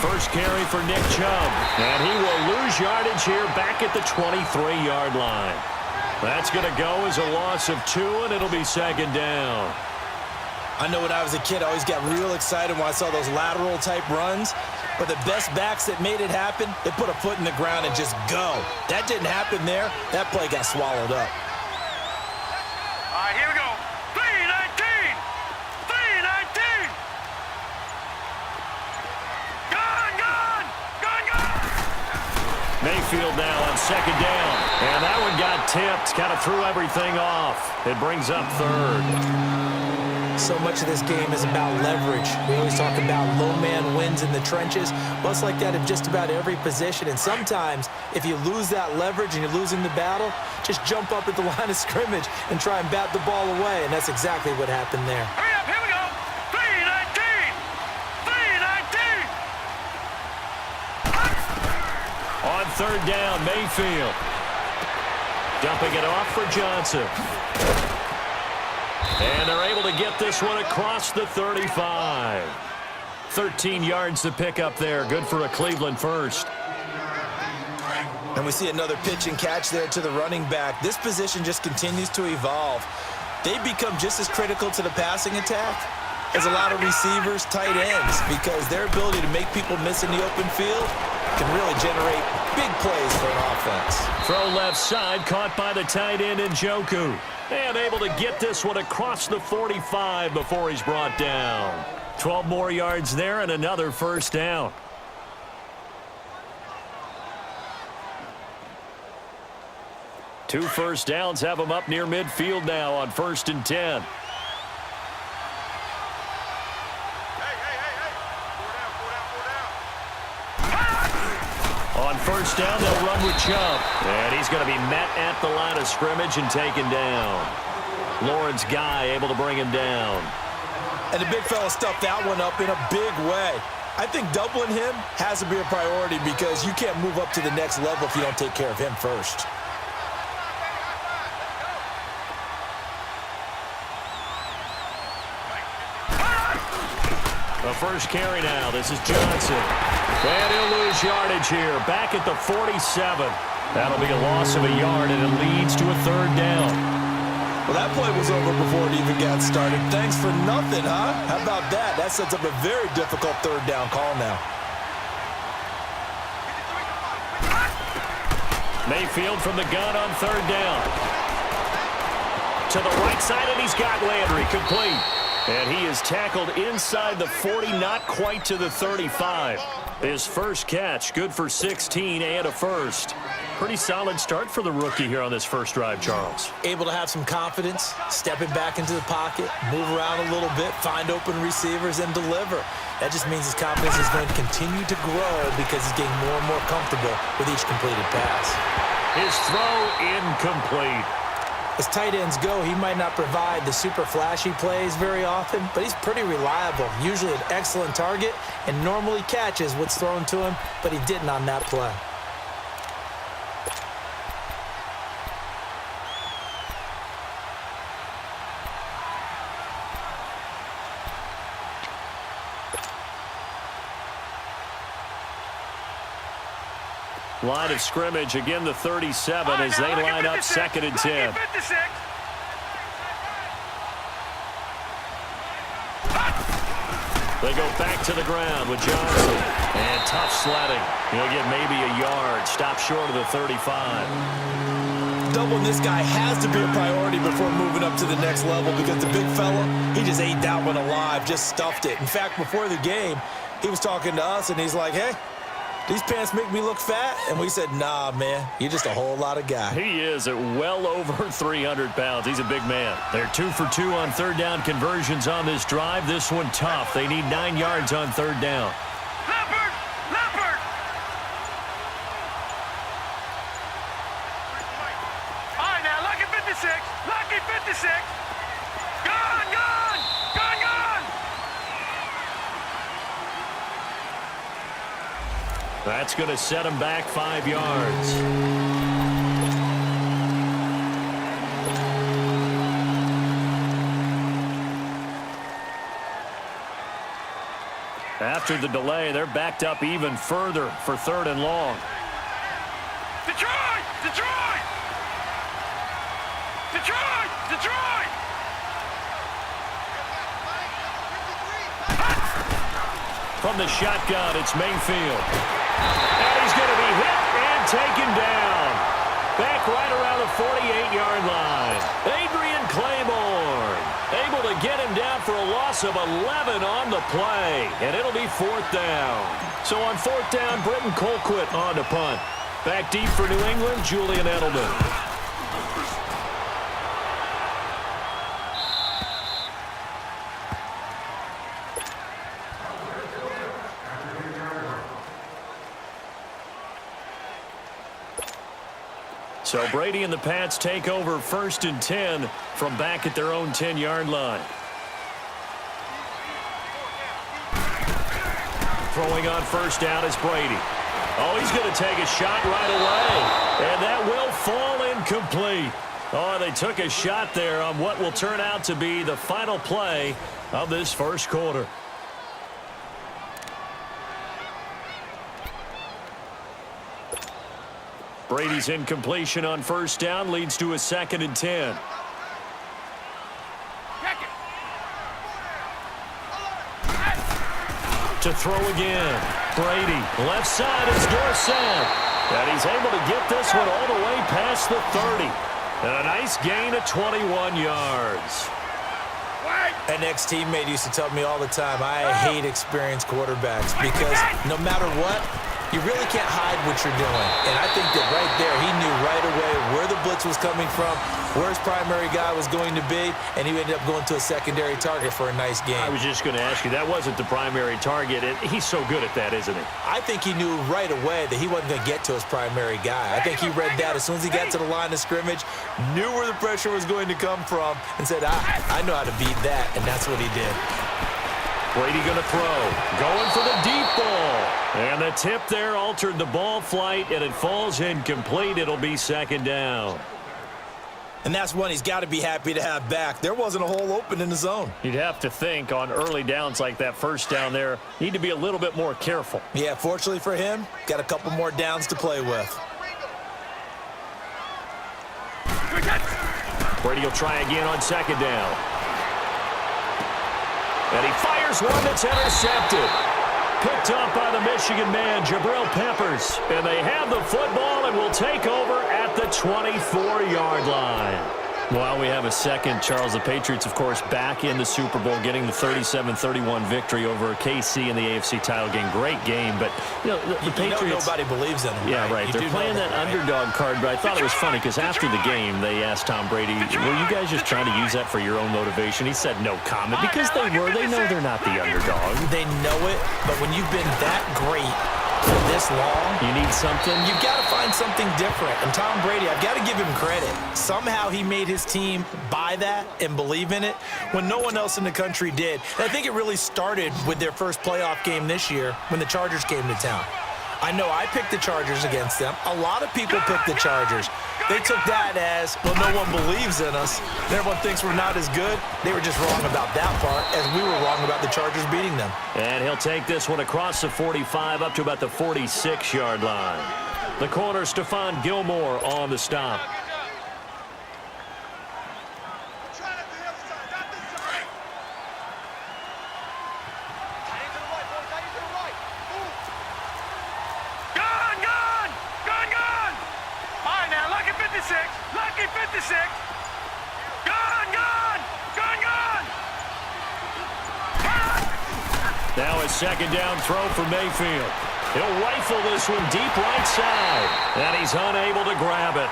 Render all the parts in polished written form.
First carry for Nick Chubb. And he will lose yardage here back at the 23-yard line. That's going to go as a loss of 2, and it'll be second down. I know when I was a kid, I always got real excited when I saw those lateral-type runs. But the best backs that made it happen, they put a foot in the ground and just go. That didn't happen there. That play got swallowed up. All right, here we go. 3-19. 3-19. Gone. Mayfield now on second down. And that one got tipped. Kind of threw everything off. It brings up third. So much of this game is about leverage. We always talk about low man wins in the trenches. Well, it's like that in just about every position. And sometimes, if you lose that leverage and you're losing the battle, just jump up at the line of scrimmage and try and bat the ball away. And that's exactly what happened there. Hurry up, here we go. 3-19. 3-19. On third down, Mayfield. Dumping it off for Johnson. And they're able to get this one across the 35. 13 yards to pick up there. Good for a Cleveland first. And we see another pitch and catch there to the running back. This position just continues to evolve. They become just as critical to the passing attack as a lot of receivers, tight ends, because their ability to make people miss in the open field can really generate big plays for an offense. Throw left side, caught by the tight end Njoku. And able to get this one across the 45 before he's brought down. 12 more yards there and another first down. Two first downs have him up near midfield now on 1st and 10. On first down, they'll run with Chubb. And he's going to be met at the line of scrimmage and taken down. Lawrence Guy able to bring him down. And the big fella stuffed that one up in a big way. I think doubling him has to be a priority because you can't move up to the next level if you don't take care of him first. The first carry now. This is Johnson. And he'll lose yardage here. Back at the 47. That'll be a loss of a yard, and it leads to a third down. Well, that play was over before it even got started. Thanks for nothing, huh? How about that? That sets up a very difficult third down call now. Mayfield from the gun on third down. To the right side, and he's got Landry complete. And he is tackled inside the 40, not quite to the 35. His first catch, good for 16 and a first. Pretty solid start for the rookie here on this first drive, Charles. Able to have some confidence, stepping back into the pocket, move around a little bit, find open receivers, and deliver. That just means his confidence is going to continue to grow because he's getting more and more comfortable with each completed pass. His throw incomplete. As tight ends go, he might not provide the super flashy plays very often, but he's pretty reliable, usually an excellent target, and normally catches what's thrown to him, but he didn't on that play. Line of scrimmage, again the 37 as they line up 2nd and 10. They go back to the ground with Johnson. And tough sledding. He'll get maybe a yard. Stop short of the 35. Doubling this guy has to be a priority before moving up to the next level because the big fella, he just ate that one alive, just stuffed it. In fact, before the game, he was talking to us, and he's like, hey, these pants make me look fat? And we said, nah, man, you're just a whole lot of guy. He is at well over 300 pounds. He's a big man. They're 2 for 2 on third down conversions on this drive. This one tough. They need 9 yards on third down. Leopard! Leopard! All right, now, lucky 56. Lucky 56. Gone, gone! Gone, gone! That's going to set him back 5 yards. After the delay, they're backed up even further for 3rd and long. Detroit! Detroit! Detroit! Detroit! From the shotgun, it's Mayfield. And he's going to be hit and taken down. Back right around the 48-yard line. Adrian Claiborne able to get him down for a loss of 11 on the play. And it'll be 4th down. So on 4th down, Britton Colquitt on to punt. Back deep for New England, Julian Edelman. So Brady and the Pats take over 1st and 10 from back at their own 10-yard line. Throwing on 1st down is Brady. Oh, he's going to take a shot right away. And that will fall incomplete. Oh, they took a shot there on what will turn out to be the final play of this 1st quarter. Brady's incompletion on 1st down leads to a 2nd and 10. To throw again. Brady, left side is Dorsett. And he's able to get this one all the way past the 30. And a nice gain of 21 yards. An ex-teammate used to tell me all the time, I hate experienced quarterbacks because no matter what, you really can't hide what you're doing. And I think that right there, he knew right away where the blitz was coming from, where his primary guy was going to be, and he ended up going to a secondary target for a nice game. I was just going to ask you, that wasn't the primary target. He's so good at that, isn't he? I think he knew right away that he wasn't going to get to his primary guy. I think he read that as soon as he got to the line of scrimmage, knew where the pressure was going to come from, and said, I know how to beat that, and that's what he did. Brady going to throw. Going for the deep ball. And the tip there altered the ball flight, and it falls incomplete. It'll be 2nd down. And that's one he's got to be happy to have back. There wasn't a hole open in the zone. You'd have to think on early downs like that 1st down there, need to be a little bit more careful. Yeah, fortunately for him, got a couple more downs to play with. Brady will try again on 2nd down. And he fires one that's intercepted. Picked up by the Michigan man, Jabril Peppers. And they have the football and will take over at the 24-yard line. Well, we have a second. Charles, the Patriots, of course, back in the Super Bowl, getting the 37-31 victory over KC in the AFC title game. Great game, but, you know, the Patriots... nobody believes in them. Yeah, right. They're playing that underdog card, but I thought it was funny because after the game, they asked Tom Brady, were you guys just trying to use that for your own motivation? He said no comment because they were. They know they're not the underdog. They know it, but when you've been that great for this long, you need something. You've got to find something different. And Tom Brady, I've got to give him credit. Somehow he made his team buy that and believe in it when no one else in the country did. And I think it really started with their first playoff game this year when the Chargers came to town. I know I picked the Chargers against them. A lot of people picked the Chargers. They took that as, well, no one believes in us. And everyone thinks we're not as good. They were just wrong about that part, as we were wrong about the Chargers beating them. And he'll take this one across the 45 up to about the 46-yard line. The corner, Stephon Gilmore on the stop. Lucky 56. Gone. Now a 2nd down throw for Mayfield. He'll rifle this one deep right side. And he's unable to grab it.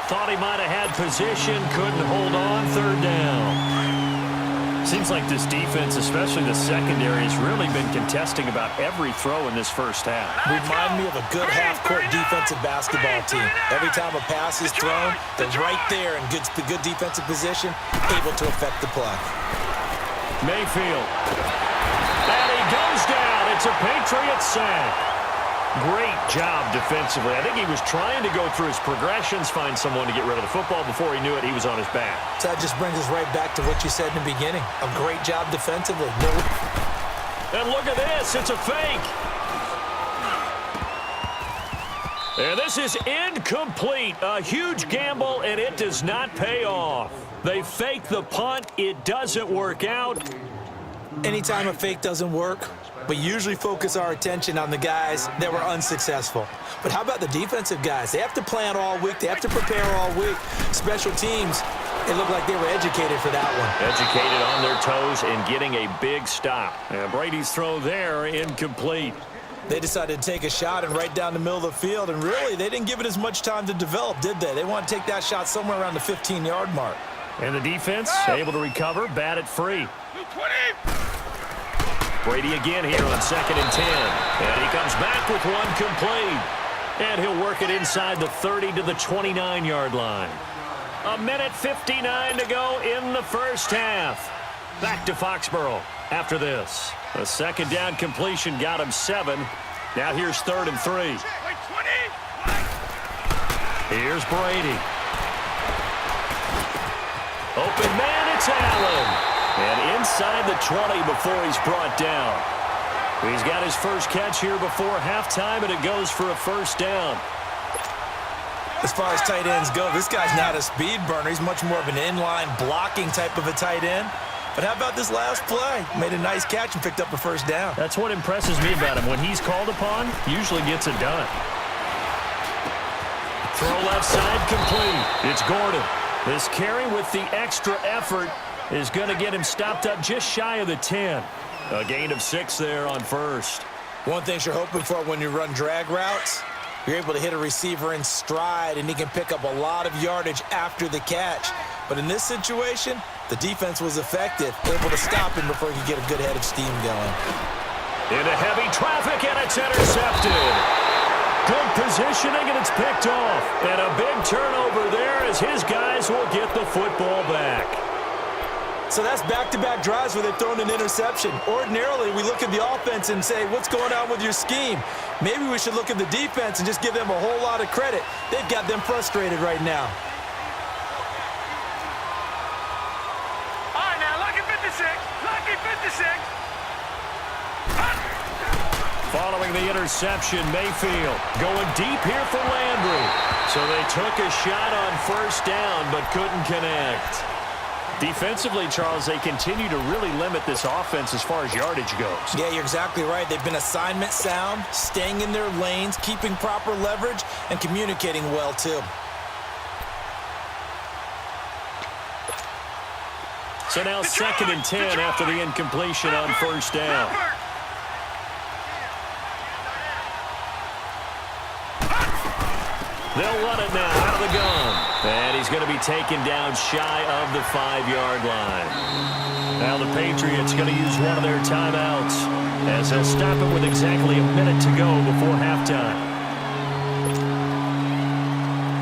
Thought he might have had position. Couldn't hold on. 3rd down. Seems like this defense, especially the secondary, has really been contesting about every throw in this first half. Remind me of a good half-court defensive basketball team. Every time a pass is thrown, they're right there in good defensive position, able to affect the play. Mayfield. And he goes down. It's a Patriot sack. Great job defensively. I think he was trying to go through his progressions, find someone to get rid of the football. Before he knew it, he was on his back. So that just brings us right back to what you said in the beginning. A great job defensively. And look at this. It's a fake. And this is incomplete. A huge gamble, and it does not pay off. They fake the punt. It doesn't work out. Anytime a fake doesn't work, we usually focus our attention on the guys that were unsuccessful. But how about the defensive guys? They have to plan all week. They have to prepare all week. Special teams, it looked like they were educated for that one. Educated on their toes and getting a big stop. And Brady's throw there, incomplete. They decided to take a shot and right down the middle of the field, and really, they didn't give it as much time to develop, did they? They want to take that shot somewhere around the 15-yard mark. And the defense able to recover, bat it free. 20. Brady again here on 2nd and 10. And he comes back with one complete. And he'll work it inside the 30 to the 29-yard line. 1:59 to go in the first half. Back to Foxborough after this. A second down completion got him 7. Now here's 3rd and 3. Here's Brady. Open man, it's Allen. And inside the 20 before he's brought down. He's got his first catch here before halftime, and it goes for a first down. As far as tight ends go, this guy's not a speed burner. He's much more of an inline blocking type of a tight end. But how about this last play? Made a nice catch and picked up a first down. That's what impresses me about him. When he's called upon, usually gets it done. Throw left side complete. It's Gordon. This carry with the extra effort is going to get him stopped up just shy of the 10. A gain of 6 there on first. One thing you're hoping for when you run drag routes, you're able to hit a receiver in stride, and he can pick up a lot of yardage after the catch. But in this situation, the defense was effective, able to stop him before he could get a good head of steam going. Into heavy traffic, and it's intercepted. Good positioning, and it's picked off. And a big turnover there as his guys will get the football back. So that's back-to-back drives where they've thrown an interception. Ordinarily, we look at the offense and say, what's going on with your scheme? Maybe we should look at the defense and just give them a whole lot of credit. They've got them frustrated right now. All right, now, lucky 56. Lucky 56. Following the interception, Mayfield going deep here for Landry. So they took a shot on first down but couldn't connect. Defensively, Charles, they continue to really limit this offense as far as yardage goes. Yeah, you're exactly right. They've been assignment sound, staying in their lanes, keeping proper leverage, and communicating well, too. So now 2nd and 10 after the incompletion on first down. They'll run it now out of the gun. And he's going to be taken down shy of the 5-yard line. Now the Patriots going to use one of their timeouts as they'll stop it with exactly a minute to go before halftime.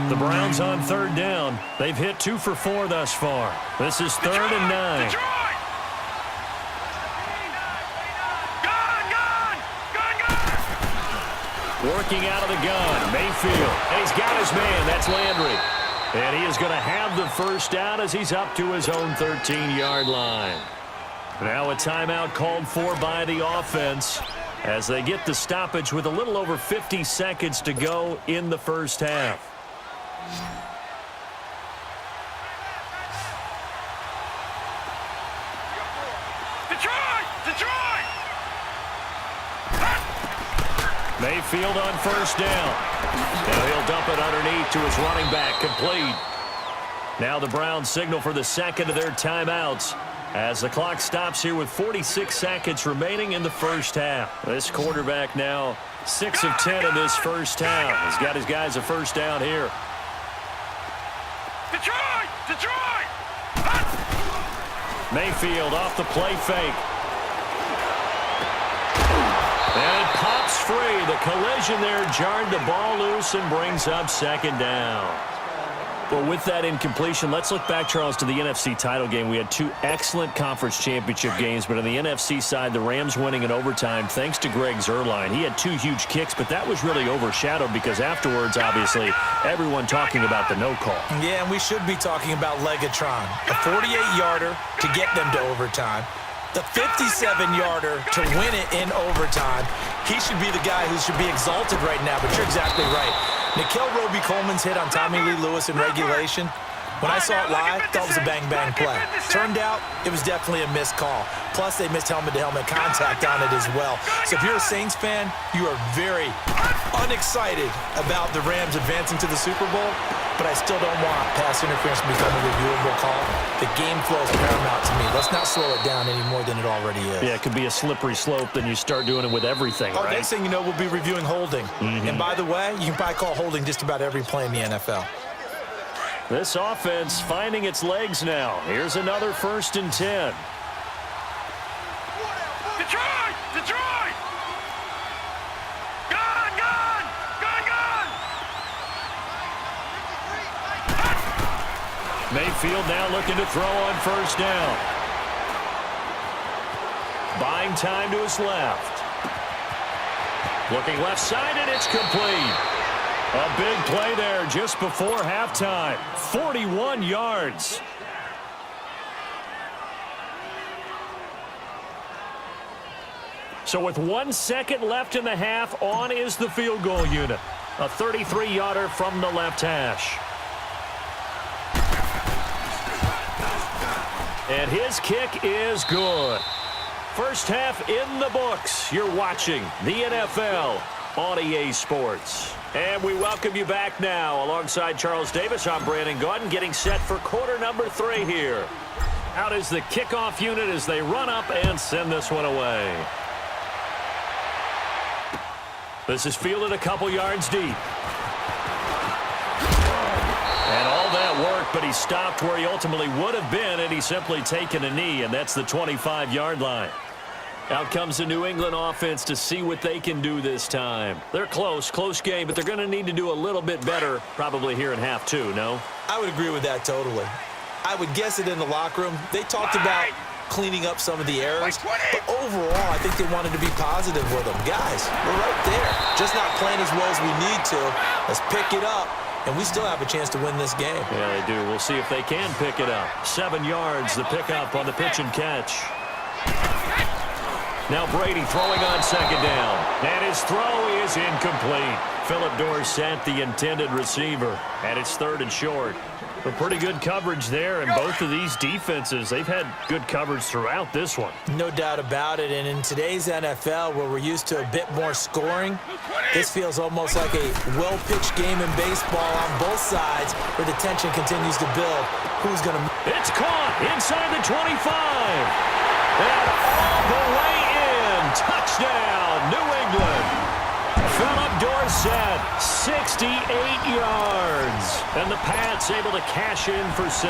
The Browns on 3rd down. They've hit 2 for 4 thus far. This is 3rd and 9. Working out of the gun, Mayfield. And he's got his man. That's Landry. And he is going to have the first down as he's up to his own 13-yard line. Now a timeout called for by the offense as they get the stoppage with a little over 50 seconds to go in the first half. Mayfield on first down. Now he'll dump it underneath to his running back, complete. Now the Browns signal for the second of their timeouts as the clock stops here with 46 seconds remaining in the first half. This quarterback now 6 of 10 in this first half. He's got his guys a first down here. Detroit! Mayfield off the play fake. And it pops free. The collision there jarred the ball loose and brings up 2nd down. Well, with that incompletion, let's look back, Charles, to the NFC title game. We had 2 excellent conference championship games, but on the NFC side, the Rams winning in overtime thanks to Greg Zuerlein. He had 2 huge kicks, but that was really overshadowed because afterwards, obviously, everyone talking about the no call. Yeah, and we should be talking about Legatron, a 48-yarder to get them to overtime. The 57-yarder to win it in overtime. He should be the guy who should be exalted right now, but you're exactly right. Nikhil Roby-Coleman's hit on Tommy Lee Lewis in regulation. When I saw it live, thought it was a bang-bang play. Turned out, it was definitely a missed call. Plus, they missed helmet-to-helmet contact on it as well. So if you're a Saints fan, you are very unexcited about the Rams advancing to the Super Bowl, but I still don't want pass interference to become a reviewable call. The game flow is paramount to me. Let's not slow it down any more than it already is. Yeah, it could be a slippery slope, then you start doing it with everything, right? Next thing you know, we'll be reviewing holding. And by the way, you can probably call holding just about every play in the NFL. This offense finding its legs now. Here's another 1st and 10. Detroit! Detroit! Gone! Gone! Gone! Gone! Mayfield now looking to throw on 1st down. Buying time to his left. Looking left side, and it's complete. A big play there just before halftime. 41 yards. So with 1 second left in the half, on is the field goal unit. A 33-yarder from the left hash. And his kick is good. First half in the books. You're watching the NFL on EA Sports. And we welcome you back now. Alongside Charles Davis, I'm Brandon Gaudin, getting set for quarter number 3 here. Out is the kickoff unit as they run up and send this one away. This is fielded a couple yards deep. And all that work, but he stopped where he ultimately would have been, and he's simply taken a knee, and that's the 25-yard line. Out comes the New England offense to see what they can do this time. They're close game, but they're going to need to do a little bit better probably here in half 2, no? I would agree with that totally. I would guess it in the locker room. They talked about cleaning up some of the errors, but overall, I think they wanted to be positive with them. Guys, we're right there. Just not playing as well as we need to. Let's pick it up, and we still have a chance to win this game. Yeah, they do. We'll see if they can pick it up. 7 yards, the pickup on the pitch and catch. Now Brady throwing on 2nd down. And his throw is incomplete. Philip Dorsett, the intended receiver. And it's 3rd and short. But pretty good coverage there, and both of these defenses, they've had good coverage throughout this one. No doubt about it, and in today's NFL, where we're used to a bit more scoring, this feels almost like a well-pitched game in baseball on both sides, where the tension continues to build. Who's going to... It's caught inside the 25. And all the way in. Touchdown, New England. Philip Dorsett, 68 yards. And the Pats able to cash in for 6.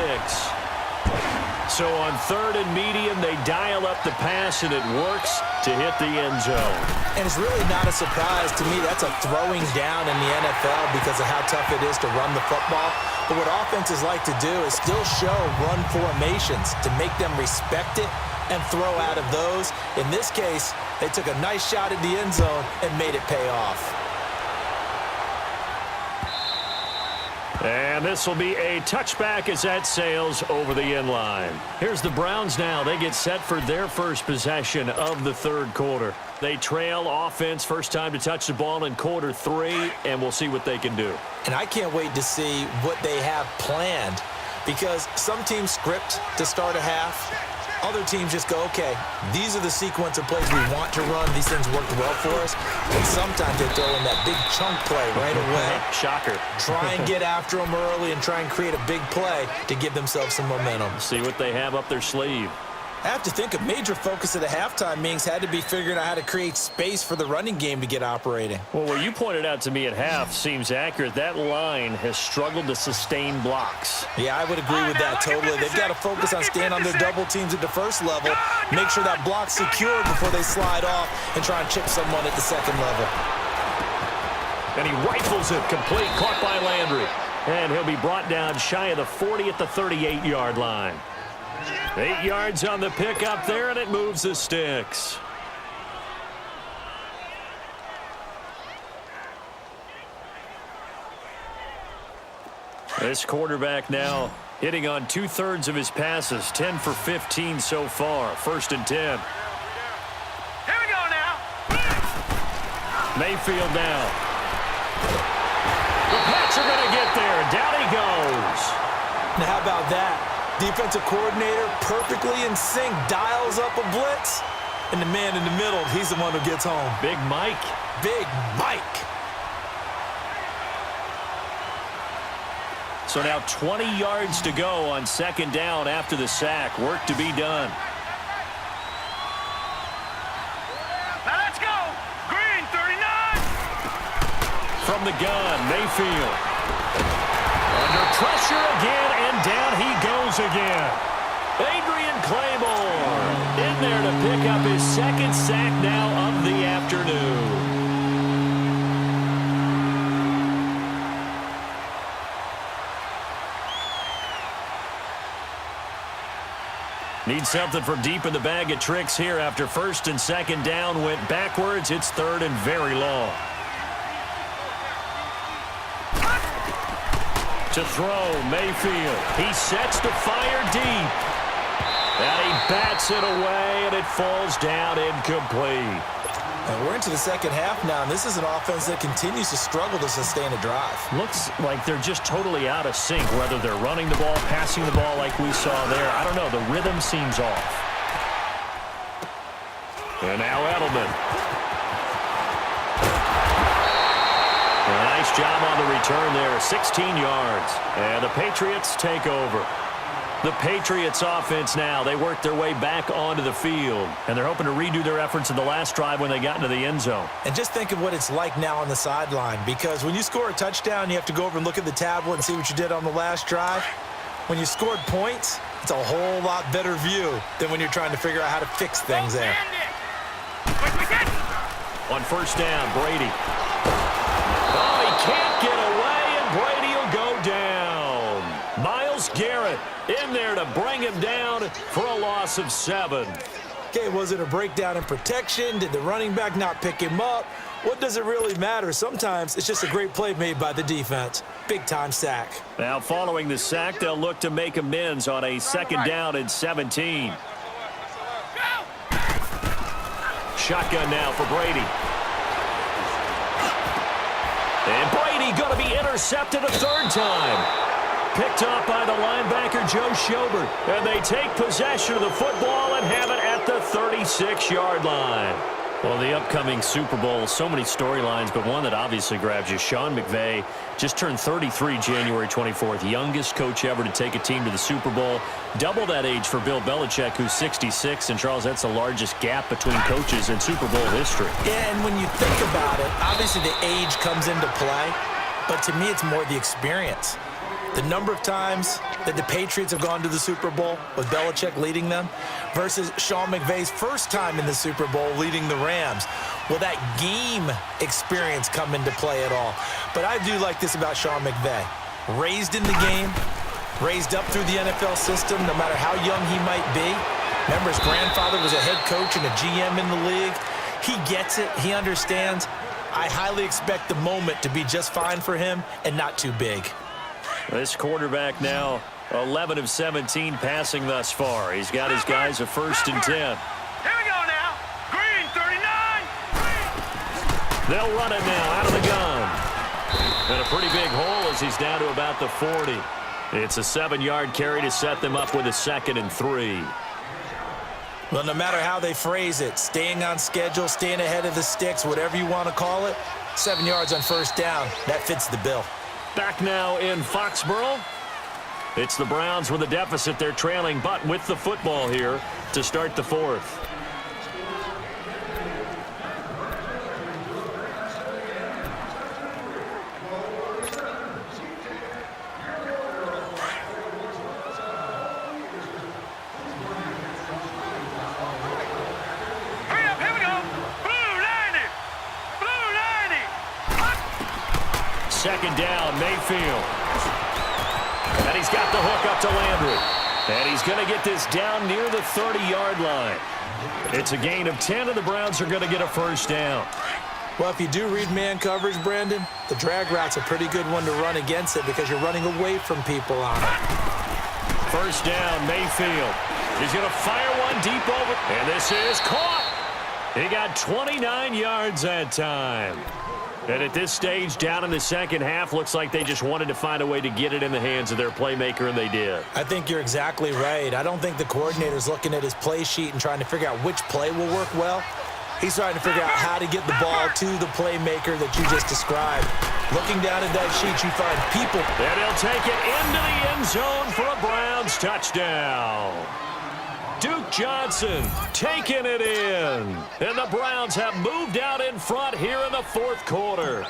So on 3rd and medium, they dial up the pass, and it works to hit the end zone. And it's really not a surprise to me. That's a throwing down in the NFL because of how tough it is to run the football. But what offenses like to do is still show run formations to make them respect it and throw out of those. In this case, they took a nice shot at the end zone and made it pay off. And this will be a touchback as that sails over the end line. Here's the Browns now. They get set for their first possession of the 3rd quarter. They trail offense, first time to touch the ball in quarter 3, and we'll see what they can do. And I can't wait to see what they have planned, because some teams script to start a half. Other teams just go, okay, these are the sequence of plays we want to run. These things worked well for us. And sometimes they throw in that big chunk play right away. Shocker. Try and get after them early and try and create a big play to give themselves some momentum. See what they have up their sleeve. I have to think a major focus of the halftime meetings had to be figuring out how to create space for the running game to get operating. Well, what you pointed out to me at half seems accurate. That line has struggled to sustain blocks. Yeah, I would agree with that totally. They've got to focus on staying on their double teams at the first level, make sure that block's secure before they slide off, and try and chip someone at the second level. And he rifles it complete, caught by Landry. And he'll be brought down shy of the 40 at the 38-yard line. 8 yards on the pickup there, and it moves the sticks. This quarterback now Hitting on 2/3 of his passes, 10 for 15 so far. 1st and 10. Here we go now. Mayfield now. The Pats are going to get there. Down he goes. Now, how about that? Defensive coordinator perfectly in sync, dials up a blitz, and the man in the middle, he's the one who gets home. Big Mike. Big Mike. So now 20 yards to go on 2nd down after the sack. Work to be done. Now let's go. Green, 39. From the gun, Mayfield. Under pressure again, and down he goes again. Adrian Claymore in there to pick up his 2nd sack now of the afternoon. Need something from deep in the bag of tricks here after 1st and 2nd down went backwards. It's 3rd and very long. To throw, Mayfield. He sets to fire deep. And he bats it away, and it falls down incomplete. And we're into the 2nd half now, and this is an offense that continues to struggle to sustain a drive. Looks like they're just totally out of sync, whether they're running the ball, passing the ball like we saw there. I don't know. The rhythm seems off. And now Edelman. A nice job on the return there, 16 yards. And the Patriots take over. The Patriots offense now, they work their way back onto the field, and they're hoping to redo their efforts in the last drive when they got into the end zone. And just think of what it's like now on the sideline, because when you score a touchdown, you have to go over and look at the tablet and see what you did on the last drive. When you scored points, it's a whole lot better view than when you're trying to figure out how to fix things there. On 1st down, Brady. Oh, he can't get away, and Brady will go down. Myles Garrett in there to bring him down for a loss of 7. Okay, was it a breakdown in protection? Did the running back not pick him up? What does it really matter? Sometimes it's just a great play made by the defense. Big-time sack. Now, following the sack, they'll look to make amends on a 2nd down and 17. Shotgun now for Brady. And Brady going to be intercepted a 3rd time. Picked up by the linebacker, Joe Schobert. And they take possession of the football and have it at the 36-yard line. Well, the upcoming Super Bowl, so many storylines, but one that obviously grabs you. Sean McVay just turned 33 January 24th. Youngest coach ever to take a team to the Super Bowl. Double that age for Bill Belichick, who's 66. And, Charles, that's the largest gap between coaches in Super Bowl history. Yeah, and when you think about it, obviously the age comes into play. But to me, it's more the experience. The number of times that the Patriots have gone to the Super Bowl with Belichick leading them versus Sean McVay's first time in the Super Bowl leading the Rams. Will that game experience come into play at all? But I do like this about Sean McVay. Raised in the game, raised up through the NFL system, no matter how young he might be. Remember, his grandfather was a head coach and a GM in the league. He gets it. He understands. I highly expect the moment to be just fine for him and not too big. This quarterback now 11 of 17 passing thus far. He's got his guys a 1st and 10. Here we go now. Green, 39. They'll run it now out of the gun. And a pretty big hole as he's down to about the 40. It's a 7-yard carry to set them up with a 2nd and 3. Well, no matter how they phrase it, staying on schedule, staying ahead of the sticks, whatever you want to call it, 7 yards on 1st down, that fits the bill. Back now in Foxborough. It's the Browns with a deficit. They're trailing, but with the football here to start the 4th. Hurry up, here we go. Blue 90. Blue 90. 2nd down, Mayfield. And he's got the hook up to Landry. And he's going to get this down near the 30-yard line. It's a gain of 10, and the Browns are going to get a 1st down. Well, if you do read man coverage, Brandon, the drag route's a pretty good one to run against it because you're running away from people on it. first down, Mayfield. He's going to fire one deep over. And this is caught. He got 29 yards that time. And at this stage, down in the second half, looks like they just wanted to find a way to get it in the hands of their playmaker, and they did. I think you're exactly right. I don't think the coordinator's looking at his play sheet and trying to figure out which play will work well. He's trying to figure out how to get the ball to the playmaker that you just described. Looking down at that sheet, you find people. And he'll take it into the end zone for a Browns touchdown. Duke Johnson taking it in. And the Browns have moved out in front here in the fourth quarter.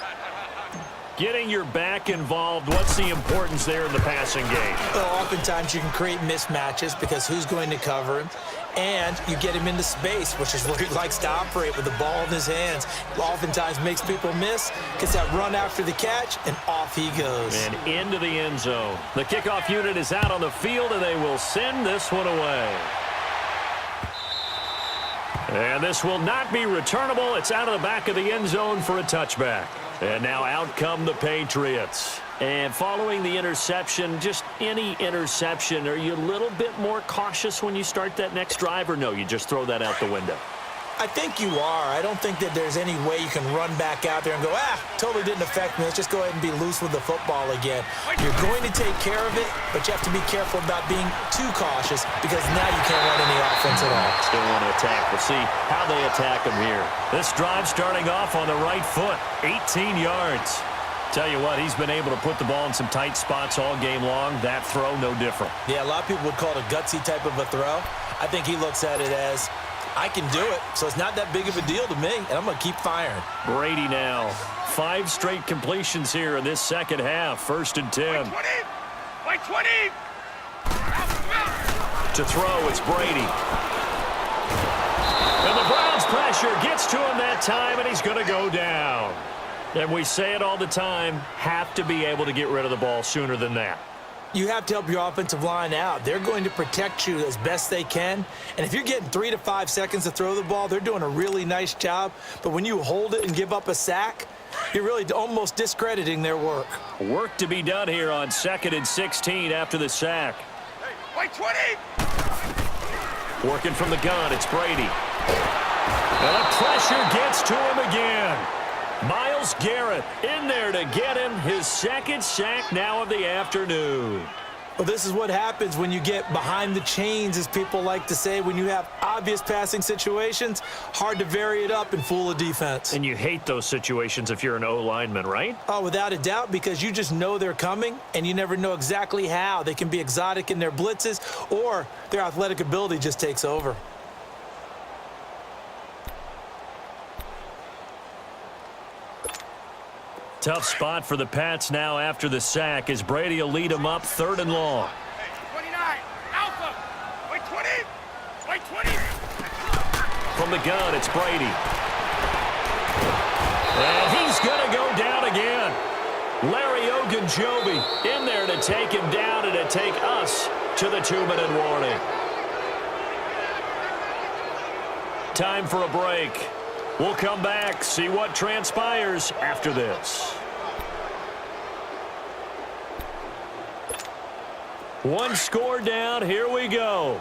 Getting your back involved, what's the importance there in the passing game? Well, oftentimes you can create mismatches because who's going to cover him? And you get him into space, which is where he likes to operate with the ball in his hands. Oftentimes makes people miss, gets that run after the catch, and off he goes. And into the end zone. The kickoff unit is out on the field, and they will send this one away. And this will not be returnable. It's out of the back of the end zone for a touchback. And now out come the Patriots. And following the interception, just any interception, are you a little bit more cautious when you start that next drive, or no, you just throw that out the window? I think you are. I don't think that there's any way you can run back out there and go, totally didn't affect me. Let's just go ahead and be loose with the football again. You're going to take care of it, but you have to be careful about being too cautious because now you can't run any offense at all. Still want to attack. We'll see how they attack them here. This drive starting off on the right foot, 18 yards. Tell you what, he's been able to put the ball in some tight spots all game long. That throw, no different. Yeah, a lot of people would call it a gutsy type of a throw. I think he looks at it as, I can do it, so it's not that big of a deal to me, and I'm going to keep firing. Brady now. 5 straight completions here in this second half. 1st and 10. By 20! To throw, it's Brady. And the Browns pressure gets to him that time, and he's going to go down. And we say it all the time, have to be able to get rid of the ball sooner than that. You have to help your offensive line out. They're going to protect you as best they can. And if you're getting 3 to 5 seconds to throw the ball, they're doing a really nice job. But when you hold it and give up a sack, you're really almost discrediting their work. Work to be done here on 2nd and 16 after the sack. By 20! Working from the gun, it's Brady. And the pressure gets to him again. Myles Garrett in there to get him his 2nd sack now of the afternoon. Well, this is what happens when you get behind the chains, as people like to say. When you have obvious passing situations, hard to vary it up and fool a defense. And you hate those situations if you're an O-lineman, right? Oh, without a doubt, because you just know they're coming, and you never know exactly how. They can be exotic in their blitzes, or their athletic ability just takes over. Tough spot for the Pats now after the sack as Brady will lead them up 3rd and long. 29! Alpha! By 20! By 20! From the gun, it's Brady. And he's going to go down again. Larry Ogunjobi in there to take him down and to take us to the 2-minute warning. Time for a break. We'll come back, see what transpires after this. One score down, here we go.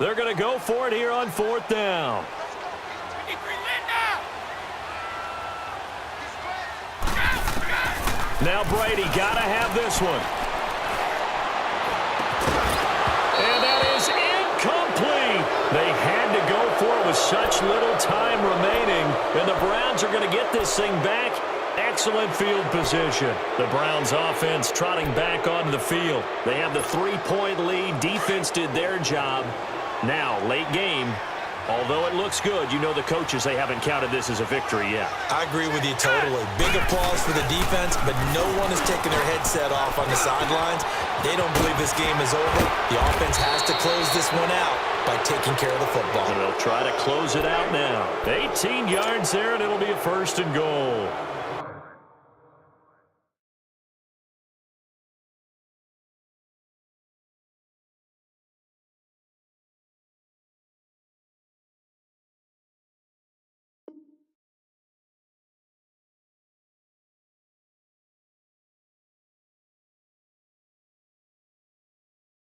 They're going to go for it here on 4th down. Now Brady got to have this one. And that is incomplete. They had to go for it with such little time remaining. And the Browns are going to get this thing back. Excellent field position. The Browns offense trotting back onto the field. They have the 3-point lead. Defense did their job. Now, late game. Although it looks good, you know the coaches, they haven't counted this as a victory yet. I agree with you totally. Big applause for the defense, but no one is taking their headset off on the sidelines. They don't believe this game is over. The offense has to close this one out by taking care of the football. And they'll try to close it out now. 18 yards there, and it'll be a 1st and goal.